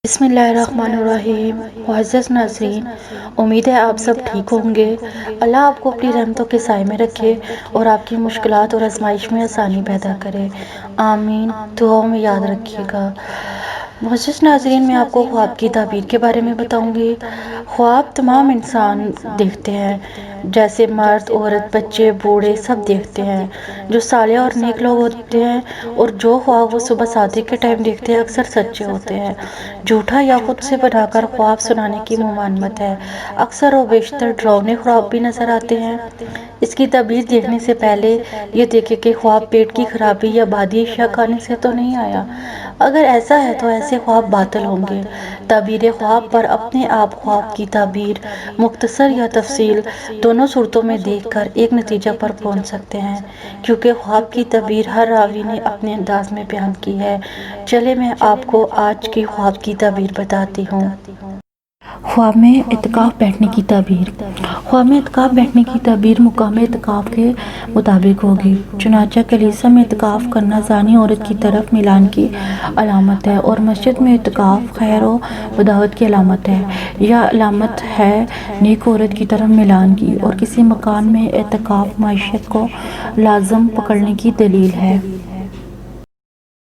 بسم اللہ الرحمن الرحیم۔ معزز ناظرین، امید ہے آپ سب ٹھیک ہوں گے۔ اللہ آپ کو اپنی رحمتوں کے سائے میں رکھے اور آپ کی مشکلات اور آزمائش میں آسانی پیدا کرے، آمین۔ دعاؤں میں یاد رکھیے گا۔ معزز ناظرین، میں آپ کو خواب کی تعبیر کے بارے میں بتاؤں گی۔ خواب تمام انسان دیکھتے ہیں، جیسے مرد، عورت، بچے، بوڑھے سب دیکھتے ہیں۔ جو صالح اور نیک لوگ ہوتے ہیں اور جو خواب وہ صبح صادق کے ٹائم دیکھتے ہیں اکثر سچے ہوتے ہیں۔ جھوٹا یا خود سے بنا کر خواب سنانے کی ممانعت ہے۔ اکثر و بیشتر ڈراؤنے خواب بھی نظر آتے ہیں۔ اس کی تعبیر دیکھنے سے پہلے یہ دیکھیں کہ خواب پیٹ کی خرابی یا بادی اشیاء کھانے سے تو نہیں آیا۔ اگر ایسا ہے تو ایسے خواب باطل ہوں گے۔ تعبیر خواب پر اپنے آپ خواب کی تعبیر مختصر یا تفصیل دونوں صورتوں میں دیکھ کر ایک نتیجہ پر پہنچ سکتے ہیں، کیونکہ خواب کی تعبیر ہر راوی نے اپنے انداز میں بیان کی ہے۔ چلے میں آپ کو آج کی خواب کی تعبیر بتاتی ہوں۔ خواب میں اعتکاف بیٹھنے کی تعبیر۔ خواب میں اعتکاف بیٹھنے کی تعبیر مقام اعتکاف کے مطابق ہوگی۔ چنانچہ کلیسا میں اعتکاف کرنا زانی عورت کی طرف میلان کی علامت ہے اور مسجد میں اعتکاف خیر و بداعت کی علامت ہے یا علامت ہے نیک عورت کی طرف میلان کی، اور کسی مکان میں اعتکاف معیشت کو لازم پکڑنے کی دلیل ہے۔